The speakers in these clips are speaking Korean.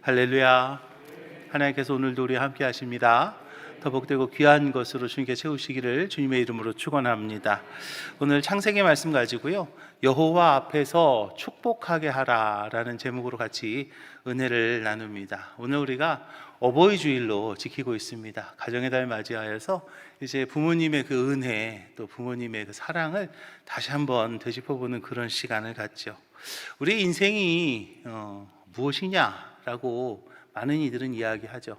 할렐루야. 하나님께서 오늘도 우리와 함께 하십니다. 더 복되고 귀한 것으로 주님께 채우시기를 주님의 이름으로 축원합니다. 오늘 창세기 말씀 가지고요, 여호와 앞에서 축복하게 하라라는 제목으로 같이 은혜를 나눕니다. 오늘 우리가 어버이 주일로 지키고 있습니다. 가정의 달 맞이하여서 이제 부모님의 그 은혜, 또 부모님의 그 사랑을 다시 한번 되짚어보는 그런 시간을 갖죠. 우리 인생이 무엇이냐라고 많은 이들은 이야기하죠.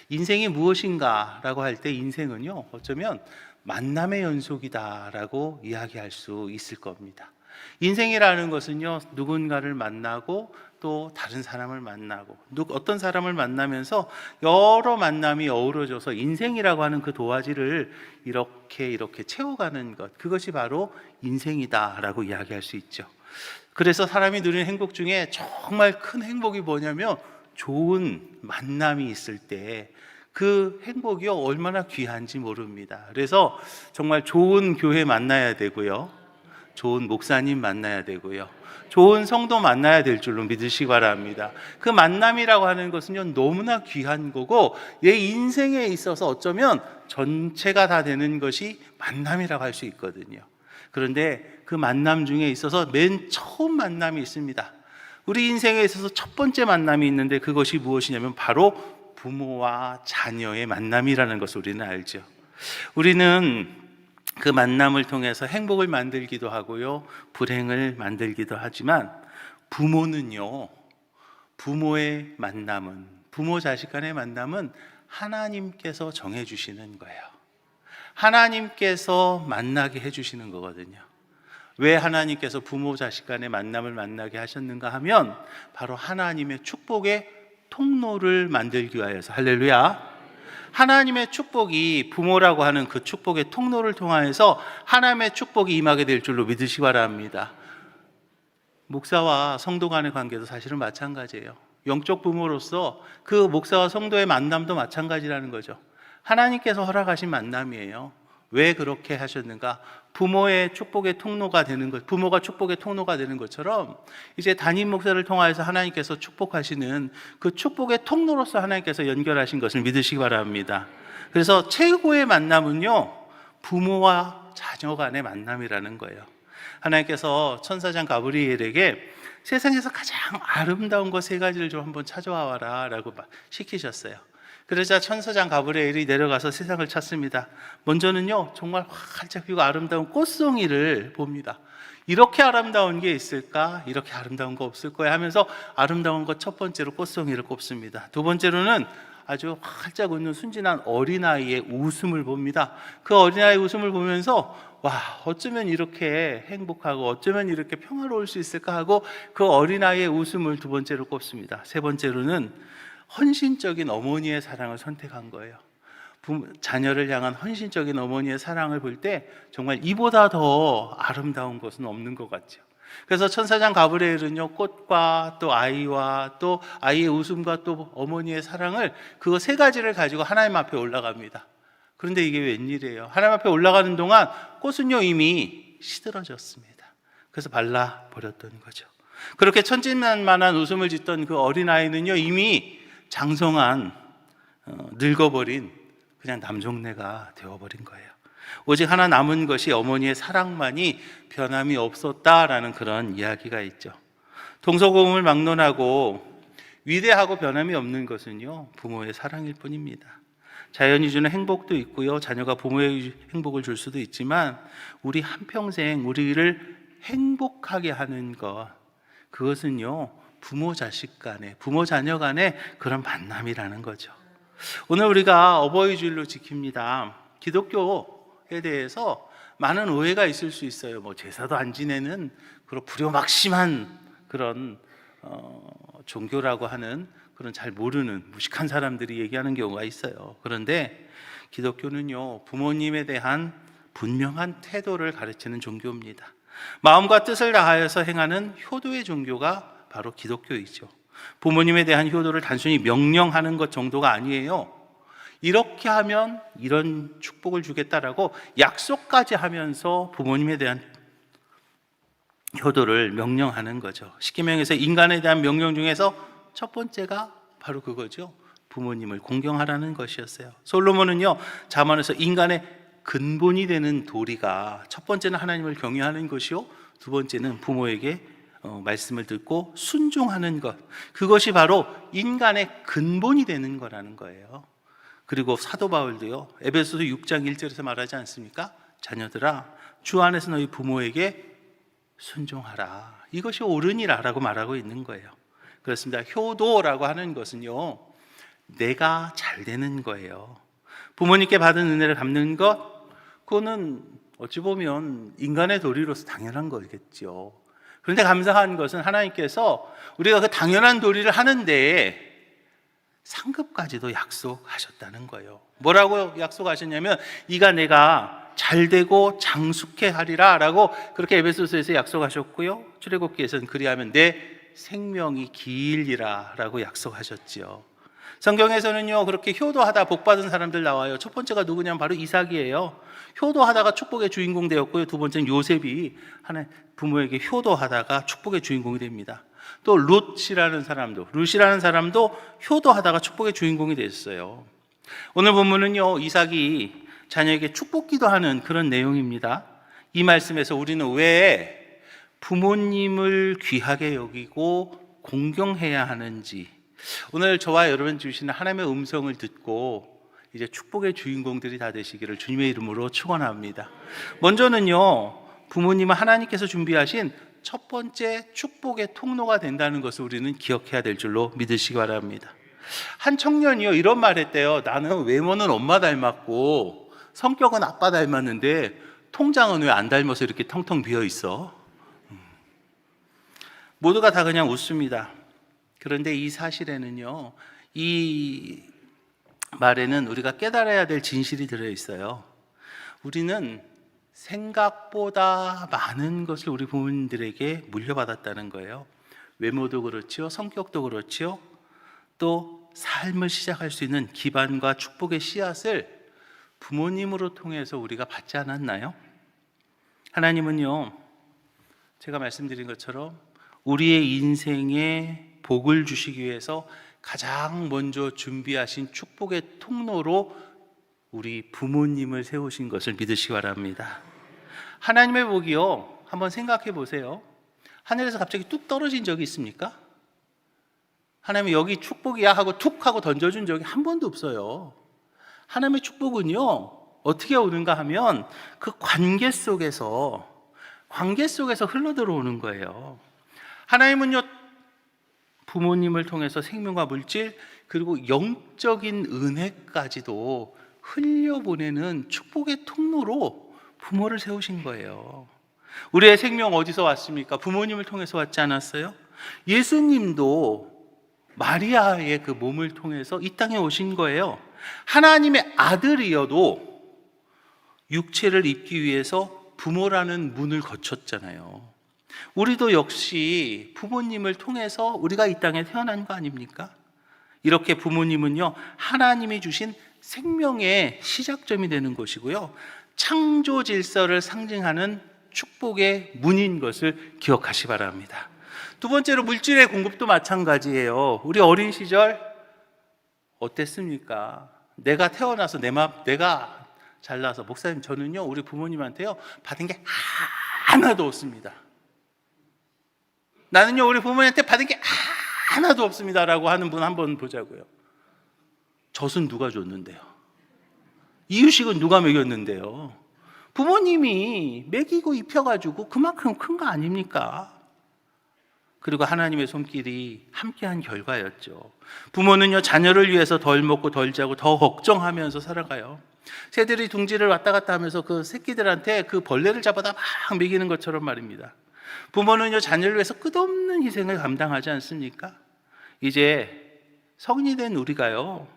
인생이 무엇인가 라고 할 때 인생은요, 어쩌면 만남의 연속이다라고 이야기할 수 있을 겁니다. 인생이라는 것은요, 누군가를 만나고 또 다른 사람을 만나고 어떤 사람을 만나면서 여러 만남이 어우러져서 인생이라고 하는 그 도화지를 이렇게 채워가는 것, 그것이 바로 인생이다라고 이야기할 수 있죠. 그래서 사람이 누리는 행복 중에 정말 큰 행복이 뭐냐면 좋은 만남이 있을 때 그 행복이 얼마나 귀한지 모릅니다. 그래서 정말 좋은 교회 만나야 되고요, 좋은 목사님 만나야 되고요, 좋은 성도 만나야 될 줄로 믿으시기 바랍니다. 그 만남이라고 하는 것은요, 너무나 귀한 거고 내 인생에 있어서 어쩌면 전체가 다 되는 것이 만남이라고 할 수 있거든요. 그런데 그 만남 중에 있어서 맨 처음 만남이 있습니다. 우리 인생에 있어서 첫 번째 만남이 있는데 그것이 무엇이냐면 바로 부모와 자녀의 만남이라는 것을 우리는 알죠. 우리는 그 만남을 통해서 행복을 만들기도 하고요, 불행을 만들기도 하지만 부모는요, 부모의 만남은, 부모 자식 간의 만남은 하나님께서 정해주시는 거예요. 하나님께서 만나게 해주시는 거거든요. 왜 하나님께서 부모 자식 간의 만남을 만나게 하셨는가 하면 바로 하나님의 축복의 통로를 만들기 위하여서. 할렐루야. 하나님의 축복이, 부모라고 하는 그 축복의 통로를 통하여서 하나님의 축복이 임하게 될 줄로 믿으시기 바랍니다. 목사와 성도 간의 관계도 사실은 마찬가지예요. 영적 부모로서 그 목사와 성도의 만남도 마찬가지라는 거죠. 하나님께서 허락하신 만남이에요. 왜 그렇게 하셨는가? 부모의 축복의 통로가 되는 것, 부모가 축복의 통로가 되는 것처럼 이제 담임 목사를 통하여서 하나님께서 축복하시는 그 축복의 통로로서 하나님께서 연결하신 것을 믿으시기 바랍니다. 그래서 최고의 만남은요, 부모와 자녀 간의 만남이라는 거예요. 하나님께서 천사장 가브리엘에게 세상에서 가장 아름다운 것 세 가지를 좀 한번 찾아와라 라고 시키셨어요. 그러자 천사장 가브리엘이 내려가서 세상을 찾습니다. 먼저는요, 정말 활짝 피고 아름다운 꽃송이를 봅니다. 이렇게 아름다운 게 있을까? 이렇게 아름다운 거 없을 거야 하면서 아름다운 것 첫 번째로 꽃송이를 꼽습니다. 두 번째로는 아주 활짝 웃는 순진한 어린아이의 웃음을 봅니다. 그 어린아이의 웃음을 보면서 와, 어쩌면 이렇게 행복하고 어쩌면 이렇게 평화로울 수 있을까 하고 그 어린아이의 웃음을 두 번째로 꼽습니다. 세 번째로는 헌신적인 어머니의 사랑을 선택한 거예요. 자녀를 향한 헌신적인 어머니의 사랑을 볼 때 정말 이보다 더 아름다운 것은 없는 것 같죠. 그래서 천사장 가브리엘은요, 꽃과 또 아이와 또 아이의 웃음과 또 어머니의 사랑을, 그거 세 가지를 가지고 하나님 앞에 올라갑니다. 그런데 이게 웬일이에요? 하나님 앞에 올라가는 동안 꽃은요, 이미 시들어졌습니다. 그래서 발라버렸던 거죠. 그렇게 천진난만한 웃음을 짓던 그 어린아이는요, 이미 장성한 늙어버린 그냥 남종래가 되어버린 거예요. 오직 하나 남은 것이 어머니의 사랑만이 변함이 없었다라는 그런 이야기가 있죠. 동서고금을 막론하고 위대하고 변함이 없는 것은요, 부모의 사랑일 뿐입니다. 자연이 주는 행복도 있고요, 자녀가 부모의 행복을 줄 수도 있지만 우리 한평생 우리를 행복하게 하는 것, 그것은요, 부모 자식 간에, 부모 자녀 간의 그런 만남이라는 거죠. 오늘 우리가 어버이 주일로 지킵니다. 기독교에 대해서 많은 오해가 있을 수 있어요. 제사도 안 지내는 그런 불효막심한 그런 종교라고 하는 그런 잘 모르는 무식한 사람들이 얘기하는 경우가 있어요. 그런데 기독교는요, 부모님에 대한 분명한 태도를 가르치는 종교입니다. 마음과 뜻을 다하여서 행하는 효도의 종교가 바로 기독교이죠. 부모님에 대한 효도를 단순히 명령하는 것 정도가 아니에요. 이렇게 하면 이런 축복을 주겠다라고 약속까지 하면서 부모님에 대한 효도를 명령하는 거죠. 십계명에서 인간에 대한 명령 중에서 첫 번째가 바로 그거죠. 부모님을 공경하라는 것이었어요. 솔로몬은요, 잠언에서 인간의 근본이 되는 도리가 첫 번째는 하나님을 경외하는 것이요, 두 번째는 부모에게 말씀을 듣고 순종하는 것, 그것이 바로 인간의 근본이 되는 거라는 거예요. 그리고 사도 바울도요, 에베소서 6장 1절에서 말하지 않습니까? 자녀들아, 주 안에서 너희 부모에게 순종하라, 이것이 옳으니라 라고 말하고 있는 거예요. 그렇습니다. 효도라고 하는 것은요, 내가 잘 되는 거예요. 부모님께 받은 은혜를 갚는 것, 그거는 어찌 보면 인간의 도리로서 당연한 거겠죠. 그런데 감사한 것은 하나님께서 우리가 그 당연한 도리를 하는데 상급까지도 약속하셨다는 거예요. 뭐라고 약속하셨냐면, 이가 내가 잘 되고 장숙해 하리라 라고 그렇게 에베소서에서 약속하셨고요, 출애굽기에서는 그리하면 내 생명이 길리라 라고 약속하셨지요. 성경에서는요, 그렇게 효도하다 복받은 사람들 나와요. 첫 번째가 누구냐면 바로 이삭이에요. 효도하다가 축복의 주인공 되었고요, 두 번째는 요셉이 하나님 부모에게 효도하다가 축복의 주인공이 됩니다. 또 룻이라는 사람도 효도하다가 축복의 주인공이 됐어요. 오늘 본문은요, 이삭이 자녀에게 축복 기도하는 그런 내용입니다. 이 말씀에서 우리는 왜 부모님을 귀하게 여기고 공경해야 하는지, 오늘 저와 여러분 주시는 하나님의 음성을 듣고 이제 축복의 주인공들이 다 되시기를 주님의 이름으로 축원합니다. 먼저는요, 부모님은 하나님께서 준비하신 첫 번째 축복의 통로가 된다는 것을 우리는 기억해야 될 줄로 믿으시기 바랍니다. 한 청년이요, 이런 말 했대요. 나는 외모는 엄마 닮았고 성격은 아빠 닮았는데 통장은 왜 안 닮아서 이렇게 텅텅 비어 있어? 모두가 다 그냥 웃습니다. 그런데 이 사실에는요, 이 말에는 우리가 깨달아야 될 진실이 들어있어요. 우리는 생각보다 많은 것을 우리 부모님들에게 물려받았다는 거예요. 외모도 그렇지요, 성격도 그렇지요, 또 삶을 시작할 수 있는 기반과 축복의 씨앗을 부모님으로 통해서 우리가 받지 않았나요? 하나님은요, 제가 말씀드린 것처럼 우리의 인생에 복을 주시기 위해서 가장 먼저 준비하신 축복의 통로로 우리 부모님을 세우신 것을 믿으시기 바랍니다. 하나님의 복이요, 한번 생각해 보세요. 하늘에서 갑자기 뚝 떨어진 적이 있습니까? 하나님이 여기 축복이야 하고 툭 하고 던져준 적이 한 번도 없어요. 하나님의 축복은요, 어떻게 오는가 하면 그 관계 속에서 흘러 들어오는 거예요. 하나님은요, 부모님을 통해서 생명과 물질, 그리고 영적인 은혜까지도 흘려보내는 축복의 통로로 부모를 세우신 거예요. 우리의 생명 어디서 왔습니까? 부모님을 통해서 왔지 않았어요? 예수님도 마리아의 그 몸을 통해서 이 땅에 오신 거예요. 하나님의 아들이어도 육체를 입기 위해서 부모라는 문을 거쳤잖아요. 우리도 역시 부모님을 통해서 우리가 이 땅에 태어난 거 아닙니까? 이렇게 부모님은요, 하나님이 주신 생명의 시작점이 되는 것이고요, 창조 질서를 상징하는 축복의 문인 것을 기억하시 바랍니다. 두 번째로 물질의 공급도 마찬가지예요. 우리 어린 시절 어땠습니까? 내가 태어나서 내가 잘나서, 목사님 저는요, 우리 부모님한테요 받은 게 하나도 없습니다. 나는요, 우리 부모님한테 받은 게 하나도 없습니다 라고 하는 분 한번 보자고요. 젖은 누가 줬는데요? 이유식은 누가 먹였는데요? 부모님이 먹이고 입혀가지고 그만큼 큰 거 아닙니까? 그리고 하나님의 손길이 함께한 결과였죠. 부모는요, 자녀를 위해서 덜 먹고 덜 자고 더 걱정하면서 살아가요. 새들이 둥지를 왔다 갔다 하면서 그 새끼들한테 그 벌레를 잡아다 막 먹이는 것처럼 말입니다. 부모는요, 자녀를 위해서 끝없는 희생을 감당하지 않습니까? 이제 성인이 된 우리가요,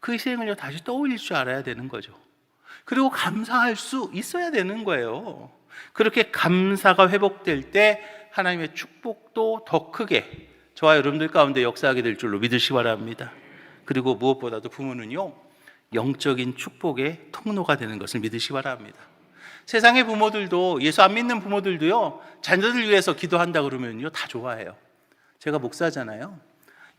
그 희생을요 다시 떠올릴 줄 알아야 되는 거죠. 그리고 감사할 수 있어야 되는 거예요. 그렇게 감사가 회복될 때 하나님의 축복도 더 크게 저와 여러분들 가운데 역사하게 될 줄로 믿으시기 바랍니다. 그리고 무엇보다도 부모는요, 영적인 축복의 통로가 되는 것을 믿으시기 바랍니다. 세상의 부모들도, 예수 안 믿는 부모들도요, 자녀들 위해서 기도한다 그러면요 다 좋아해요. 제가 목사잖아요.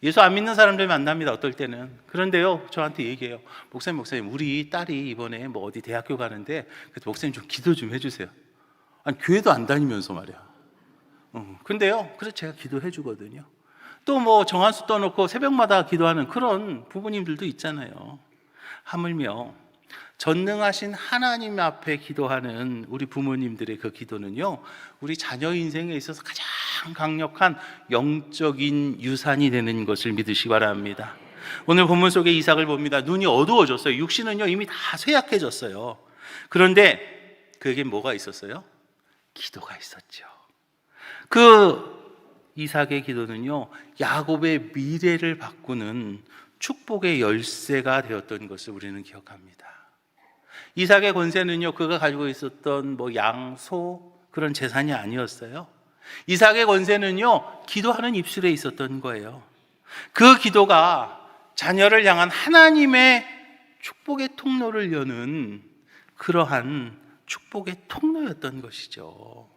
예수 안 믿는 사람들 만납니다, 어떨 때는. 그런데요, 저한테 얘기해요. 목사님, 우리 딸이 이번에 뭐 어디 대학교 가는데, 그래서 목사님 좀 기도 좀 해주세요. 아니, 교회도 안 다니면서 말이야. 근데요, 그래서 제가 기도해 주거든요. 또 뭐 정한수 떠놓고 새벽마다 기도하는 그런 부모님들도 있잖아요. 하물며 전능하신 하나님 앞에 기도하는 우리 부모님들의 그 기도는요, 우리 자녀 인생에 있어서 가장 강력한 영적인 유산이 되는 것을 믿으시기 바랍니다. 오늘 본문 속에 이삭을 봅니다. 눈이 어두워졌어요. 육신은요 이미 다 쇠약해졌어요. 그런데 그에게 뭐가 있었어요? 기도가 있었죠. 그 이삭의 기도는요, 야곱의 미래를 바꾸는 축복의 열쇠가 되었던 것을 우리는 기억합니다. 이삭의 권세는요, 그가 가지고 있었던 뭐 양, 소 그런 재산이 아니었어요. 이삭의 권세는요, 기도하는 입술에 있었던 거예요. 그 기도가 자녀를 향한 하나님의 축복의 통로를 여는 그러한 축복의 통로였던 것이죠.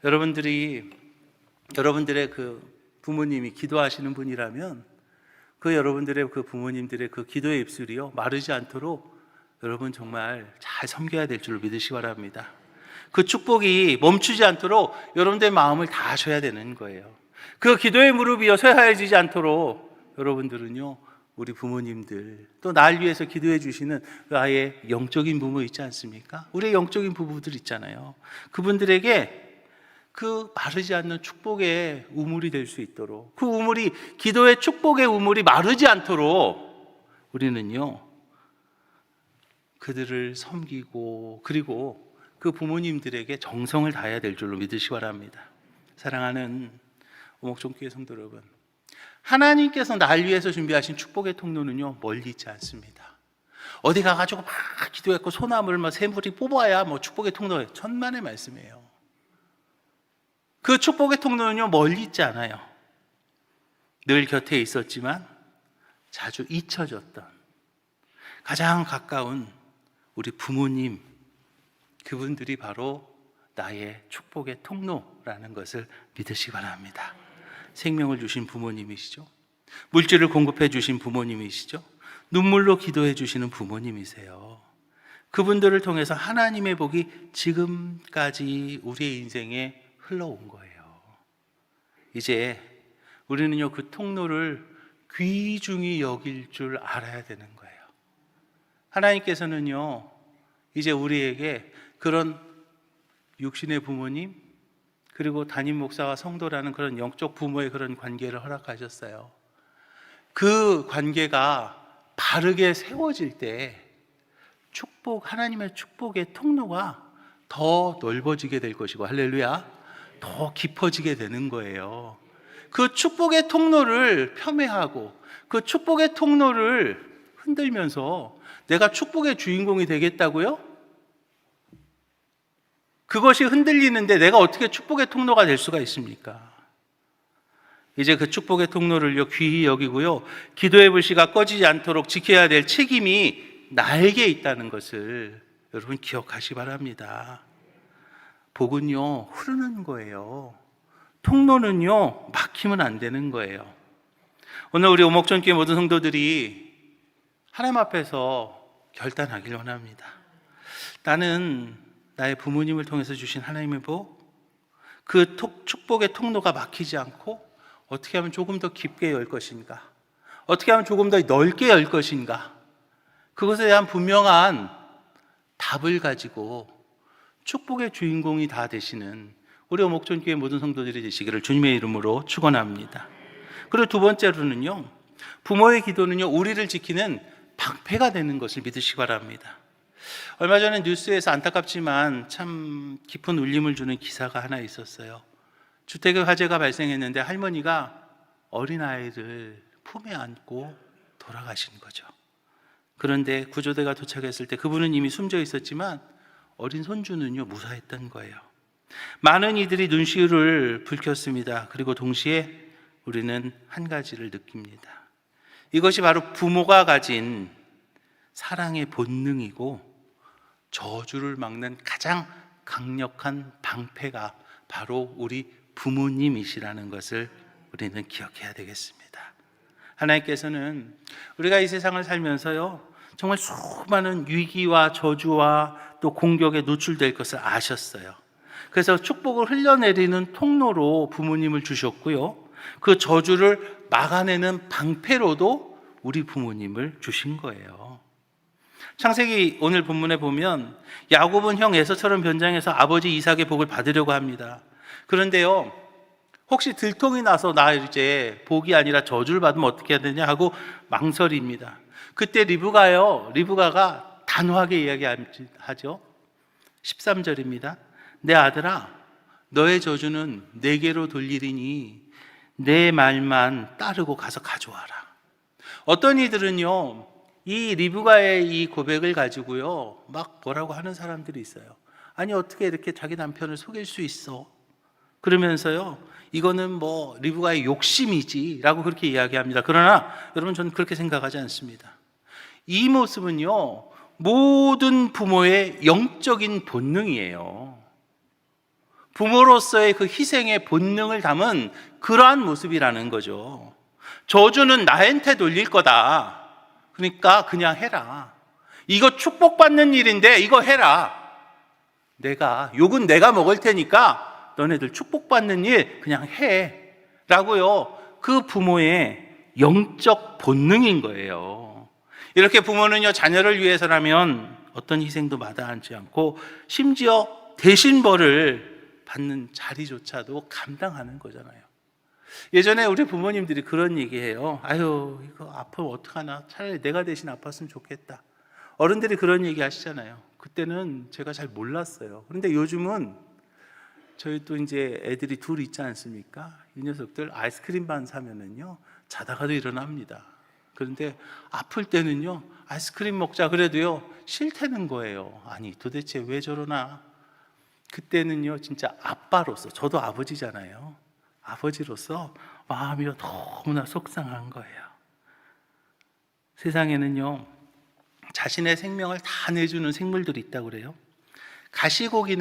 여러분들의 그 부모님이 기도하시는 분이라면 그 여러분들의 그 부모님들의 그 기도의 입술이요 마르지 않도록 여러분 정말 잘 섬겨야 될 줄로 믿으시기 바랍니다. 그 축복이 멈추지 않도록 여러분들의 마음을 다 하셔야 되는 거예요. 그 기도의 무릎이요 쇠하여지지 않도록 여러분들은요, 우리 부모님들 또 날 위해서 기도해 주시는 아예 영적인 부모 있지 않습니까? 우리의 영적인 부부들 있잖아요. 그분들에게 그 마르지 않는 축복의 우물이 될 수 있도록, 그 우물이, 기도의 축복의 우물이 마르지 않도록 우리는요 그들을 섬기고, 그리고 그 부모님들에게 정성을 다해야 될 줄로 믿으시기 바랍니다. 사랑하는 오목종교회 성도 여러분, 하나님께서 날 위해서 준비하신 축복의 통로는요 멀리 있지 않습니다. 어디 가가지고 막 기도했고 소나무를 막 새물이 뽑아야 뭐 축복의 통로예요. 천만의 말씀이에요. 그 축복의 통로는요 멀리 있지 않아요. 늘 곁에 있었지만 자주 잊혀졌던 가장 가까운 우리 부모님, 그분들이 바로 나의 축복의 통로라는 것을 믿으시기 바랍니다. 생명을 주신 부모님이시죠. 물질을 공급해 주신 부모님이시죠. 눈물로 기도해 주시는 부모님이세요. 그분들을 통해서 하나님의 복이 지금까지 우리의 인생에 흘러온 거예요. 이제 우리는요 그 통로를 귀중히 여길 줄 알아야 되는 거예요. 하나님께서는요 이제 우리에게 그런 육신의 부모님, 그리고 담임 목사와 성도라는 그런 영적 부모의 그런 관계를 허락하셨어요. 그 관계가 바르게 세워질 때 하나님의 축복의 통로가 더 넓어지게 될 것이고, 할렐루야, 더 깊어지게 되는 거예요. 그 축복의 통로를 폄훼하고 그 축복의 통로를 흔들면서 내가 축복의 주인공이 되겠다고요? 그것이 흔들리는데 내가 어떻게 축복의 통로가 될 수가 있습니까? 이제 그 축복의 통로를 귀히 여기고요, 기도의 불씨가 꺼지지 않도록 지켜야 될 책임이 나에게 있다는 것을 여러분 기억하시기 바랍니다. 복은요 흐르는 거예요. 통로는요 막히면 안 되는 거예요. 오늘 우리 오목전교회 모든 성도들이 하나님 앞에서 결단하길 원합니다. 나는 나의 부모님을 통해서 주신 하나님의 복, 그 축복의 통로가 막히지 않고 어떻게 하면 조금 더 깊게 열 것인가, 어떻게 하면 조금 더 넓게 열 것인가, 그것에 대한 분명한 답을 가지고 축복의 주인공이 다 되시는 우리 오목전교회 모든 성도들이 되시기를 주님의 이름으로 축원합니다. 그리고 두 번째로는요, 부모의 기도는요 우리를 지키는 방패가 되는 것을 믿으시기 바랍니다. 얼마 전에 뉴스에서 안타깝지만 참 깊은 울림을 주는 기사가 하나 있었어요. 주택의 화재가 발생했는데 할머니가 어린아이를 품에 안고 돌아가신 거죠. 그런데 구조대가 도착했을 때 그분은 이미 숨져 있었지만 어린 손주는요 무사했던 거예요. 많은 이들이 눈시울을 붉혔습니다. 그리고 동시에 우리는 한 가지를 느낍니다. 이것이 바로 부모가 가진 사랑의 본능이고 저주를 막는 가장 강력한 방패가 바로 우리 부모님이시라는 것을 우리는 기억해야 되겠습니다. 하나님께서는 우리가 이 세상을 살면서요, 정말 수많은 위기와 저주와 또 공격에 노출될 것을 아셨어요. 그래서 축복을 흘려내리는 통로로 부모님을 주셨고요, 그 저주를 막아내는 방패로도 우리 부모님을 주신 거예요. 창세기 오늘 본문에 보면 야곱은 형 에서처럼 변장해서 아버지 이삭의 복을 받으려고 합니다. 그런데요, 혹시 들통이 나서 나 이제 복이 아니라 저주를 받으면 어떻게 해야 되냐 하고 망설입니다. 그때 리브가가 단호하게 이야기하죠. 13절입니다. 내 아들아, 너의 저주는 내게로 돌리리니 내 말만 따르고 가서 가져와라. 어떤 이들은요, 이 리브가의 이 고백을 가지고요, 막 뭐라고 하는 사람들이 있어요. 아니, 어떻게 이렇게 자기 남편을 속일 수 있어? 그러면서요, 이거는 뭐 리브가의 욕심이지 라고 그렇게 이야기합니다. 그러나 여러분, 저는 그렇게 생각하지 않습니다. 이 모습은요, 모든 부모의 영적인 본능이에요. 부모로서의 그 희생의 본능을 담은 그러한 모습이라는 거죠. 저주는 나한테 돌릴 거다. 그러니까 그냥 해라. 이거 축복받는 일인데 이거 해라. 욕은 내가 먹을 테니까 너네들 축복받는 일 그냥 해. 라고요. 그 부모의 영적 본능인 거예요. 이렇게 부모는요, 자녀를 위해서라면 어떤 희생도 마다하지 않고 심지어 대신 벌을 받는 자리조차도 감당하는 거잖아요. 예전에 우리 부모님들이 그런 얘기해요. 아유, 이거 아프면 어떡하나. 차라리 내가 대신 아팠으면 좋겠다. 어른들이 그런 얘기 하시잖아요. 그때는 제가 잘 몰랐어요. 그런데 요즘은 저희 또 이제 애들이 둘 있지 않습니까? 이 녀석들 아이스크림 반 사면은요, 자다가도 일어납니다. 그런데 아플 때는요, 아이스크림 먹자 그래도요, 싫다는 거예요. 아니, 도대체 왜 저러나? 그때는요, 진짜 아빠로서, 저도 아버지잖아요. 아버지로서 마음이 너무나 속상한 거예요. 세상에는요, 자신의 생명을 다 내주는 생물들이 있다고 그래요. 가시고기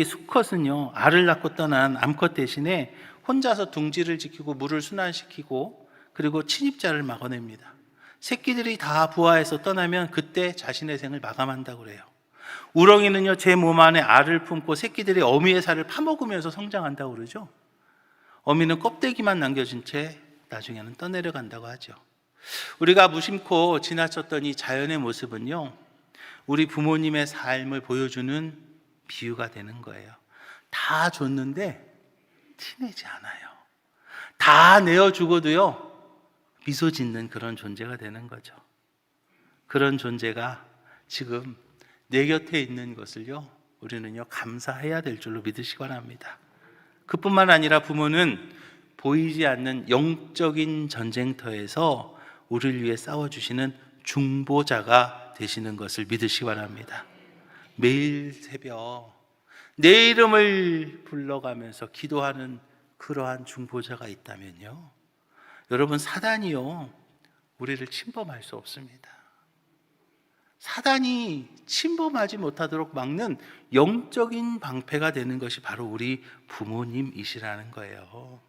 수컷은요, 알을 낳고 떠난 암컷 대신에 혼자서 둥지를 지키고 물을 순환시키고 그리고 침입자를 막아냅니다. 새끼들이 다 부화해서 떠나면 그때 자신의 생을 마감한다고 그래요. 우렁이는요, 제 몸 안에 알을 품고 새끼들이 어미의 살을 파먹으면서 성장한다고 그러죠. 어미는 껍데기만 남겨진 채 나중에는 떠내려간다고 하죠. 우리가 무심코 지나쳤던 이 자연의 모습은요, 우리 부모님의 삶을 보여주는 비유가 되는 거예요. 다 줬는데 티내지 않아요. 다 내어주고도요, 미소 짓는 그런 존재가 되는 거죠. 그런 존재가 지금 내 곁에 있는 것을요, 우리는요, 감사해야 될 줄로 믿으시기 바랍니다. 그뿐만 아니라 부모는 보이지 않는 영적인 전쟁터에서 우리를 위해 싸워주시는 중보자가 되시는 것을 믿으시기 바랍니다. 매일 새벽 내 이름을 불러가면서 기도하는 그러한 중보자가 있다면요, 여러분, 사단이요, 우리를 침범할 수 없습니다. 사단이 침범하지 못하도록 막는 영적인 방패가 되는 것이 바로 우리 부모님이시라는 거예요.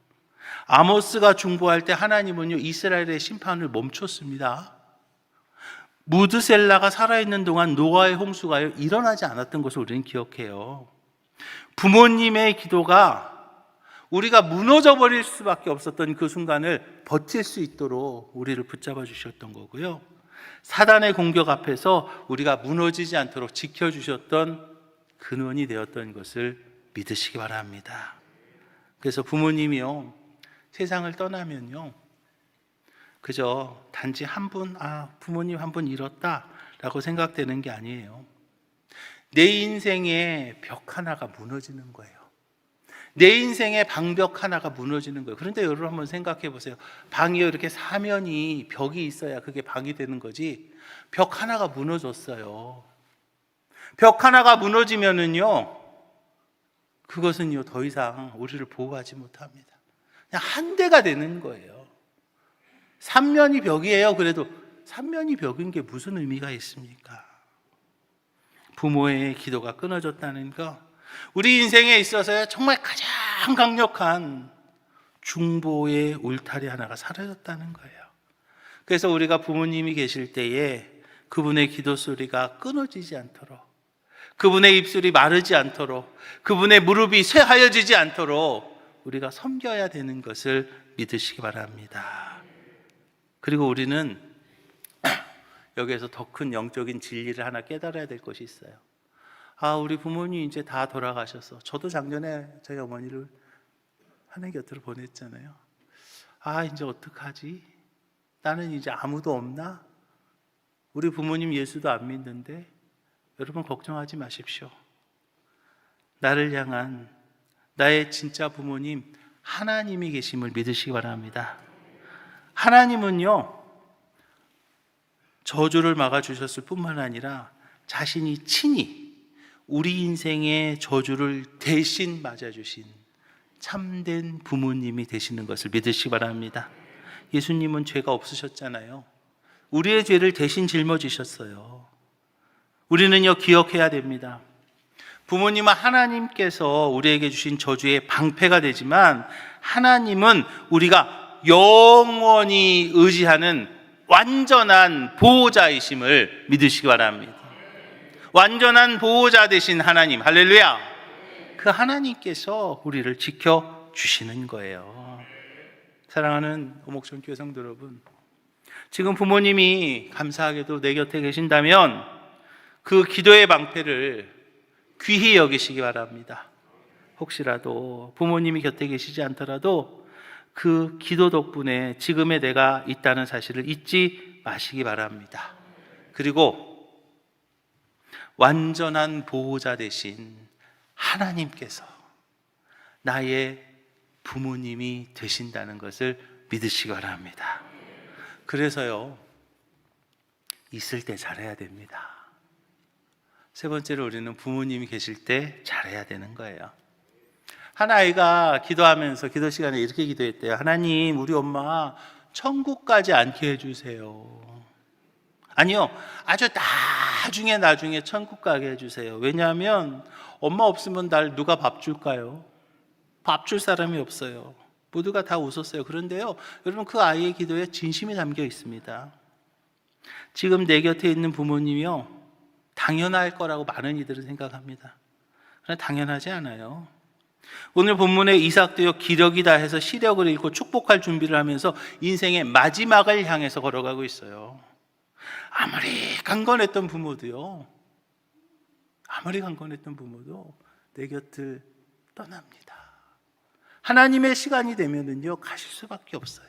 아모스가 중보할 때 하나님은요, 이스라엘의 심판을 멈췄습니다. 무드셀라가 살아있는 동안 노아의 홍수가 일어나지 않았던 것을 우리는 기억해요. 부모님의 기도가 우리가 무너져 버릴 수밖에 없었던 그 순간을 버틸 수 있도록 우리를 붙잡아 주셨던 거고요, 사단의 공격 앞에서 우리가 무너지지 않도록 지켜주셨던 근원이 되었던 것을 믿으시기 바랍니다. 그래서 부모님이요, 세상을 떠나면요, 그저 단지 한 분, 부모님 한 분 잃었다라고 생각되는 게 아니에요. 내 인생의 벽 하나가 무너지는 거예요. 내 인생의 방벽 하나가 무너지는 거예요. 그런데 여러분 한번 생각해 보세요. 방이요, 이렇게 사면이 벽이 있어야 그게 방이 되는 거지. 벽 하나가 무너졌어요. 벽 하나가 무너지면은요, 그것은요, 더 이상 우리를 보호하지 못합니다. 그냥 한 대가 되는 거예요. 삼면이 벽이에요. 그래도 삼면이 벽인 게 무슨 의미가 있습니까? 부모의 기도가 끊어졌다는 거, 우리 인생에 있어서 정말 가장 강력한 중보의 울타리 하나가 사라졌다는 거예요. 그래서 우리가 부모님이 계실 때에 그분의 기도 소리가 끊어지지 않도록, 그분의 입술이 마르지 않도록, 그분의 무릎이 쇠하여지지 않도록 우리가 섬겨야 되는 것을 믿으시기 바랍니다. 그리고 우리는 여기에서 더 큰 영적인 진리를 하나 깨달아야 될 것이 있어요. 우리 부모님 이제 다 돌아가셔서, 저도 작년에 저희 어머니를 하나님 곁으로 보냈잖아요. 이제 어떡하지? 나는 이제 아무도 없나? 우리 부모님 예수도 안 믿는데. 여러분 걱정하지 마십시오. 나를 향한 나의 진짜 부모님 하나님이 계심을 믿으시기 바랍니다. 하나님은요, 저주를 막아주셨을 뿐만 아니라 자신이 친히 우리 인생의 저주를 대신 맞아주신 참된 부모님이 되시는 것을 믿으시기 바랍니다. 예수님은 죄가 없으셨잖아요. 우리의 죄를 대신 짊어지셨어요. 우리는요, 기억해야 됩니다. 부모님은 하나님께서 우리에게 주신 저주의 방패가 되지만, 하나님은 우리가 영원히 의지하는 완전한 보호자이심을 믿으시기 바랍니다. 완전한 보호자 되신 하나님, 할렐루야! 그 하나님께서 우리를 지켜주시는 거예요. 사랑하는 오목천교회 성도 여러분, 지금 부모님이 감사하게도 내 곁에 계신다면 그 기도의 방패를 귀히 여기시기 바랍니다. 혹시라도 부모님이 곁에 계시지 않더라도 그 기도 덕분에 지금의 내가 있다는 사실을 잊지 마시기 바랍니다. 그리고 완전한 보호자 되신 하나님께서 나의 부모님이 되신다는 것을 믿으시기 바랍니다. 그래서요, 있을 때 잘해야 됩니다. 세 번째로, 우리는 부모님이 계실 때 잘해야 되는 거예요. 한 아이가 기도하면서 기도 시간에 이렇게 기도했대요. 하나님, 우리 엄마 천국까지 않게 해주세요. 아니요, 아주 나중에 천국 가게 해주세요. 왜냐하면 엄마 없으면 날 누가 밥 줄까요? 밥 줄 사람이 없어요. 모두가 다 웃었어요. 그런데요, 여러분, 그 아이의 기도에 진심이 담겨 있습니다. 지금 내 곁에 있는 부모님이요, 당연할 거라고 많은 이들은 생각합니다. 그러나 당연하지 않아요. 오늘 본문에 이삭도요, 기력이다 해서 시력을 잃고 축복할 준비를 하면서 인생의 마지막을 향해서 걸어가고 있어요. 아무리 강건했던 부모도 내 곁을 떠납니다. 하나님의 시간이 되면은요, 가실 수밖에 없어요.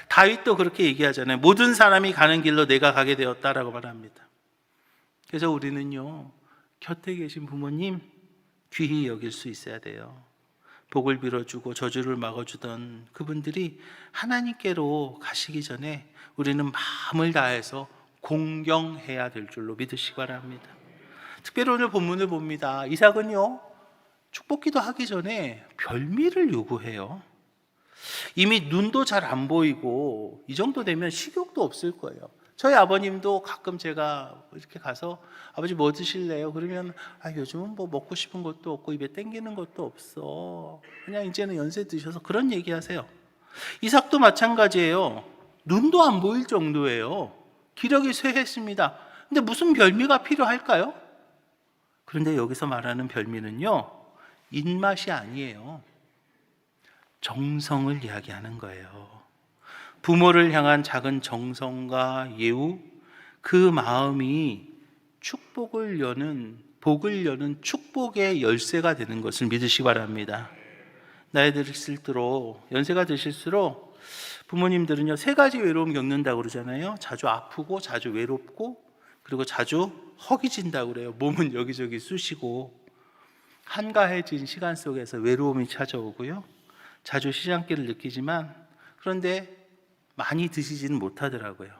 다윗도 그렇게 얘기하잖아요. 모든 사람이 가는 길로 내가 가게 되었다라고 말합니다. 그래서 우리는요, 곁에 계신 부모님 귀히 여길 수 있어야 돼요. 복을 빌어주고 저주를 막아주던 그분들이 하나님께로 가시기 전에 우리는 마음을 다해서 공경해야 될 줄로 믿으시기 바랍니다. 특별히 오늘 본문을 봅니다. 이삭은요, 축복기도 하기 전에 별미를 요구해요. 이미 눈도 잘 안 보이고 이 정도 되면 식욕도 없을 거예요. 저희 아버님도 가끔 제가 이렇게 가서 아버지 뭐 드실래요? 그러면 요즘은 뭐 먹고 싶은 것도 없고 입에 땡기는 것도 없어. 그냥 이제는 연세 드셔서 그런 얘기 하세요. 이삭도 마찬가지예요. 눈도 안 보일 정도예요. 기력이 쇠했습니다. 근데 무슨 별미가 필요할까요? 그런데 여기서 말하는 별미는요, 입맛이 아니에요. 정성을 이야기하는 거예요. 부모를 향한 작은 정성과 예우, 그 마음이 복을 여는 축복의 열쇠가 되는 것을 믿으시기 바랍니다. 나이 들수록, 연세가 드실수록 부모님들은요, 세 가지 외로움 겪는다고 그러잖아요. 자주 아프고, 자주 외롭고, 그리고 자주 허기진다고 그래요. 몸은 여기저기 쑤시고, 한가해진 시간 속에서 외로움이 찾아오고요, 자주 시장기를 느끼지만, 그런데 많이 드시지는 못하더라고요.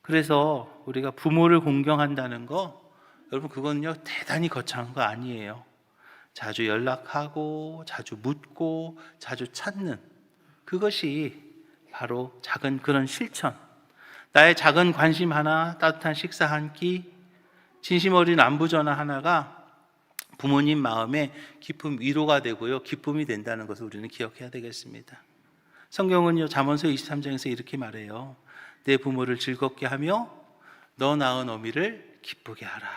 그래서 우리가 부모를 공경한다는 거, 여러분, 그건요, 대단히 거창한 거 아니에요. 자주 연락하고, 자주 묻고, 자주 찾는, 그것이 바로 작은 그런 실천, 나의 작은 관심 하나, 따뜻한 식사 한 끼, 진심 어린 안부 전화 하나가 부모님 마음에 깊은 위로가 되고요, 기쁨이 된다는 것을 우리는 기억해야 되겠습니다. 성경은요, 잠언서 23장에서 이렇게 말해요. 내 부모를 즐겁게 하며 너 낳은 어미를 기쁘게 하라.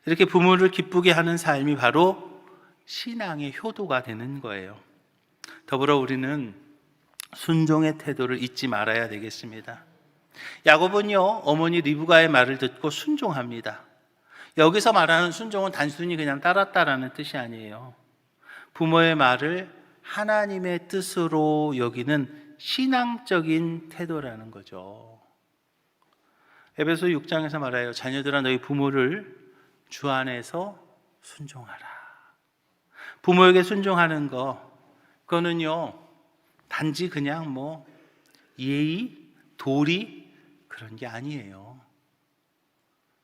이렇게 부모를 기쁘게 하는 삶이 바로 신앙의 효도가 되는 거예요. 더불어 우리는 순종의 태도를 잊지 말아야 되겠습니다. 야곱은요, 어머니 리브가의 말을 듣고 순종합니다. 여기서 말하는 순종은 단순히 그냥 따랐다라는 뜻이 아니에요. 부모의 말을 하나님의 뜻으로 여기는 신앙적인 태도라는 거죠. 에베소 6장에서 말해요. 자녀들아 너희 부모를 주 안에서 순종하라. 부모에게 순종하는 거, 그거는요 단지 그냥 예의, 도리 그런 게 아니에요.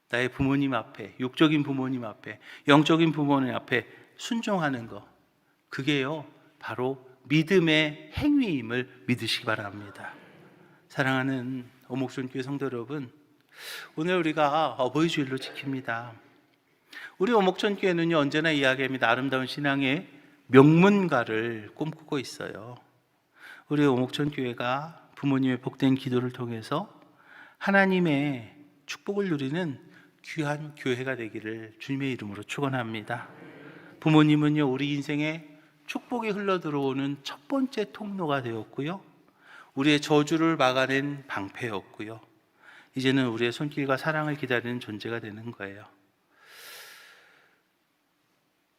나의 부모님 앞에, 육적인 부모님 앞에, 영적인 부모님 앞에 순종하는 거, 그게요 바로 믿음의 행위임을 믿으시기 바랍니다. 사랑하는 오목존교회 성도 여러분, 오늘 우리가 어버이 주일로 지킵니다. 우리 오목존교회는요 언제나 이야기합니다. 아름다운 신앙의 명문가를 꿈꾸고 있어요. 우리 오목존교회가 부모님의 복된 기도를 통해서 하나님의 축복을 누리는 귀한 교회가 되기를 주님의 이름으로 축원합니다. 부모님은요 우리 인생에 축복이 흘러들어오는 첫 번째 통로가 되었고요, 우리의 저주를 막아낸 방패였고요, 이제는 우리의 손길과 사랑을 기다리는 존재가 되는 거예요.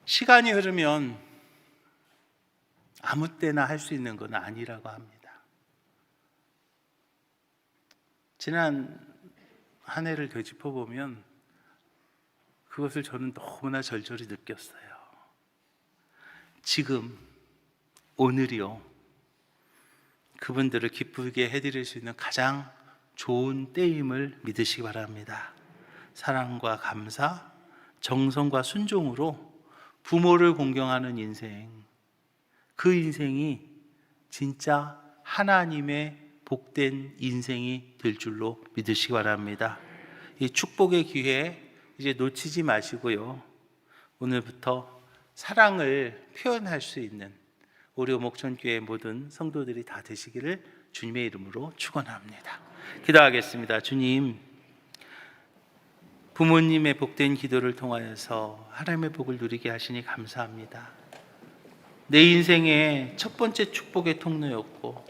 시간이 흐르면 아무 때나 할 수 있는 건 아니라고 합니다. 지난 한 해를 되짚어보면 그것을 저는 너무나 절절히 느꼈어요. 지금, 오늘이요, 그분들을 기쁘게 해드릴 수 있는 가장 좋은 때임을 믿으시기 바랍니다. 사랑과 감사, 정성과 순종으로 부모를 공경하는 인생, 그 인생이 진짜 하나님의 복된 인생이 될 줄로 믿으시기 바랍니다. 이 축복의 기회 이제 놓치지 마시고요, 오늘부터 사랑을 표현할 수 있는 우리 오목천교회 모든 성도들이 다 되시기를 주님의 이름으로 축원합니다. 기도하겠습니다. 주님, 부모님의 복된 기도를 통하여서 하나님의 복을 누리게 하시니 감사합니다. 내 인생의 첫 번째 축복의 통로였고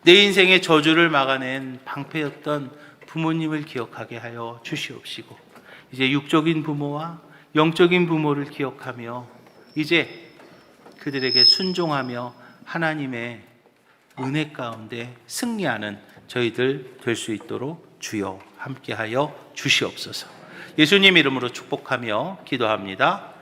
내 인생의 저주를 막아낸 방패였던 부모님을 기억하게 하여 주시옵시고, 이제 육적인 부모와 영적인 부모를 기억하며 이제 그들에게 순종하며 하나님의 은혜 가운데 승리하는 저희들 될 수 있도록 주여 함께하여 주시옵소서. 예수님 이름으로 축복하며 기도합니다.